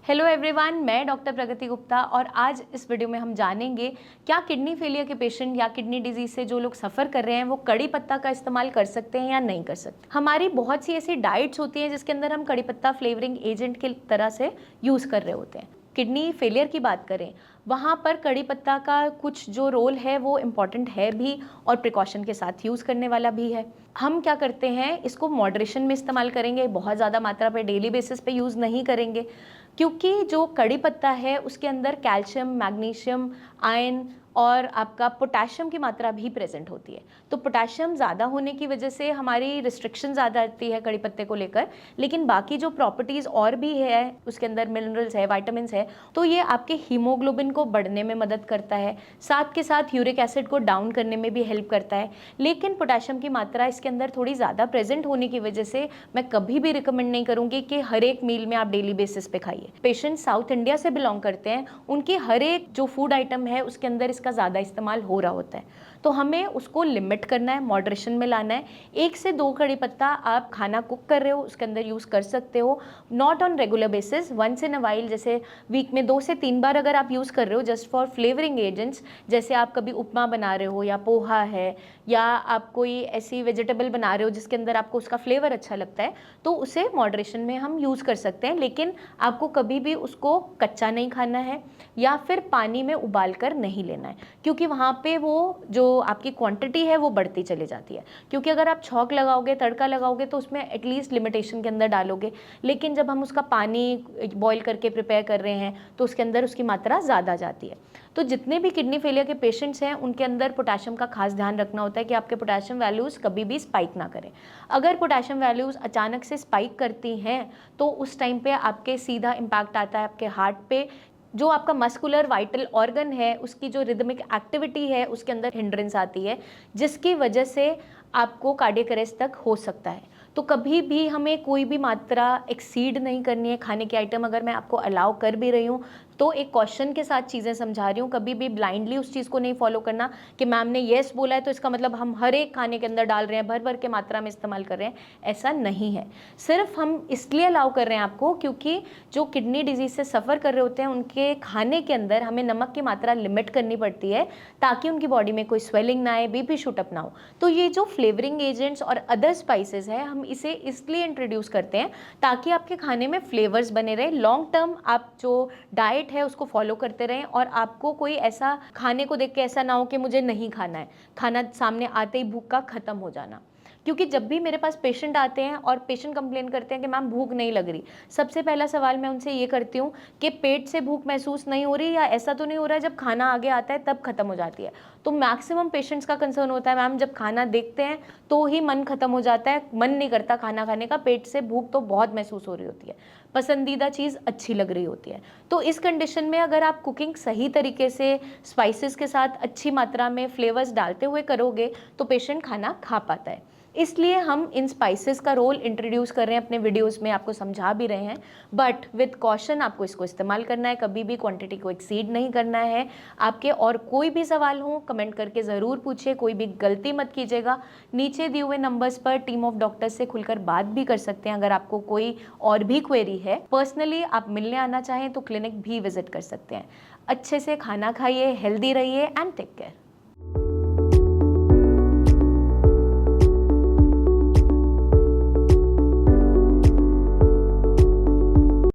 Hello everyone, मैं doctor प्रगति गुप्ता और आज इस वीडियो में हम जानेंगे क्या किडनी फेलियर के पेशेंट या किडनी डिजीज से जो लोग सफ़र कर रहे हैं वो कड़ी पत्ता का इस्तेमाल कर सकते हैं या नहीं कर सकते। हमारी बहुत सी ऐसी डाइट्स होती हैं जिसके अंदर हम कड़ी पत्ता फ्लेवरिंग एजेंट की तरह से यूज़ कर रहे होते हैं। किडनी फेलियर की बात करें, वहाँ पर कड़ी पत्ता का कुछ जो रोल है वो इम्पॉर्टेंट है भी और प्रिकॉशन के साथ यूज़ करने वाला भी है। हम क्या करते हैं, इसको मॉडरेशन में इस्तेमाल करेंगे, बहुत ज़्यादा मात्रा पे डेली बेसिस पे यूज़ नहीं करेंगे, क्योंकि जो कड़ी पत्ता है उसके अंदर कैल्शियम, मैग्नीशियम, आयरन और आपका पोटेशियम की मात्रा भी प्रेजेंट होती है। तो पोटेशियम ज़्यादा होने की वजह से हमारी रिस्ट्रिक्शन ज़्यादा आती है कड़ी पत्ते को लेकर, लेकिन बाकी जो प्रॉपर्टीज़ और भी है उसके अंदर मिनरल्स है, वाइटामिन है, तो ये आपके हीमोग्लोबिन को बढ़ने में मदद करता है, साथ के साथ यूरिक एसिड को डाउन करने में भी हेल्प करता है। लेकिन पोटेशियम की मात्रा इसके अंदर थोड़ी ज़्यादा प्रेजेंट होने की वजह से मैं कभी भी रिकमेंड नहीं करूँगी कि हर एक मील में आप डेली बेसिस पे खाइए। पेशेंट साउथ इंडिया से बिलोंग करते हैं, उनकी हर एक जो फूड आइटम है उसके अंदर इसका ज़्यादा इस्तेमाल हो रहा होता है, तो हमें उसको लिमिट करना है, मॉडरेशन में लाना है। 1 से 2 कड़ी पत्ता आप खाना कुक कर रहे हो उसके अंदर यूज़ कर सकते हो, not on regular basis, once in a while, जैसे वीक में 2 से 3 बार अगर आप यूज़ कर रहे हो जस्ट फॉर फ्लेवरिंग एजेंट्स, जैसे आप कभी उपमा बना रहे हो या पोहा है या आप कोई ऐसी वेजिटेबल बना रहे हो जिसके अंदर आपको उसका फ्लेवर अच्छा लगता है, तो उसे मॉडरेशन में हम यूज़ कर सकते हैं। लेकिन आपको कभी भी उसको कच्चा नहीं खाना है या फिर पानी में उबाल कर नहीं लेना है, क्योंकि वहाँ पे वो जो आपकी क्वांटिटी है वो बढ़ती चली जाती है। क्योंकि अगर आप छौंक लगाओगे, तड़का लगाओगे तो उसमें एटलीस्ट लिमिटेशन के अंदर डालोगे, लेकिन जब हम उसका पानी बॉईल करके प्रिपेयर कर रहे हैं तो उसके अंदर उसकी मात्रा ज़्यादा जाती है। तो जितने भी किडनी फेलियर के पेशेंट्स हैं उनके अंदर पोटेशियम का खास ध्यान रखना होता है कि आपके पोटेशियम वैल्यूज़ कभी भी स्पाइक ना करें। अगर पोटेशियम वैल्यूज़ अचानक से स्पाइक करती हैं तो उस टाइम पे आपके सीधा इम्पैक्ट आता है आपके हार्ट पे, जो आपका मस्कुलर वाइटल ऑर्गन है उसकी जो रिदमिक एक्टिविटी है उसके अंदर हिंड्रेंस आती है, जिसकी वजह से आपको कार्डियक अरेस्ट तक हो सकता है। तो कभी भी हमें कोई भी मात्रा एक्सीड नहीं करनी है। खाने के आइटम अगर मैं आपको अलाउ कर भी रही हूँ तो एक कॉशन के साथ चीज़ें समझा रही हूँ, कभी भी ब्लाइंडली उस चीज़ को नहीं फॉलो करना कि मैम ने येस बोला है तो इसका मतलब हम हर एक खाने के अंदर डाल रहे हैं, भर भर के मात्रा में इस्तेमाल कर रहे हैं। ऐसा नहीं है, सिर्फ हम इसलिए अलाउ कर रहे हैं आपको क्योंकि जो किडनी डिजीज से सफ़र कर रहे होते हैं उनके खाने के अंदर हमें नमक की मात्रा लिमिट करनी पड़ती है ताकि उनकी बॉडी में कोई स्वेलिंग ना आए, बीपी शूटअप ना हो। तो ये जो फ्लेवरिंग एजेंट्स और अदर स्पाइसेस है, हम इसे इसलिए इंट्रोड्यूस करते हैं ताकि आपके खाने में फ्लेवर्स बने रहे, लॉन्ग टर्म आप जो डाइट है उसको फॉलो करते रहें और आपको कोई ऐसा खाने को देख के ऐसा ना हो कि मुझे नहीं खाना है, खाना सामने आते ही भूख का ख़त्म हो जाना। क्योंकि जब भी मेरे पास पेशेंट आते हैं और पेशेंट कंप्लेन करते हैं कि मैम भूख नहीं लग रही, सबसे पहला सवाल मैं उनसे ये करती हूँ कि पेट से भूख महसूस नहीं हो रही या ऐसा तो नहीं हो रहा है जब खाना आगे आता है तब खत्म हो जाती है। तो मैक्सिमम पेशेंट्स का कंसर्न होता है मैम जब खाना देखते हैं तो ही मन खत्म हो जाता है, मन नहीं करता खाना खाने का, पेट से भूख तो बहुत महसूस हो रही होती है, पसंदीदा चीज़ अच्छी लग रही होती है। तो इस कंडीशन में अगर आप कुकिंग सही तरीके से स्पाइसेस के साथ अच्छी मात्रा में फ्लेवर्स डालते हुए करोगे तो पेशेंट खाना खा पाता है। इसलिए हम इन स्पाइसेस का रोल इंट्रोड्यूस कर रहे हैं अपने वीडियोस में, आपको समझा भी रहे हैं, बट विद कॉशन आपको इसको इस्तेमाल करना है, कभी भी क्वांटिटी को एक्सीड नहीं करना है। आपके और कोई भी सवाल हो कमेंट करके ज़रूर पूछिए, कोई भी गलती मत कीजिएगा। नीचे दिए हुए नंबर्स पर टीम ऑफ डॉक्टर्स से खुलकर बात भी कर सकते हैं अगर आपको कोई और भी क्वेरी है। पर्सनली आप मिलने आना चाहें तो क्लिनिक भी विजिट कर सकते हैं। अच्छे से खाना खाइए, हेल्दी रहिए एंड टेक केयर।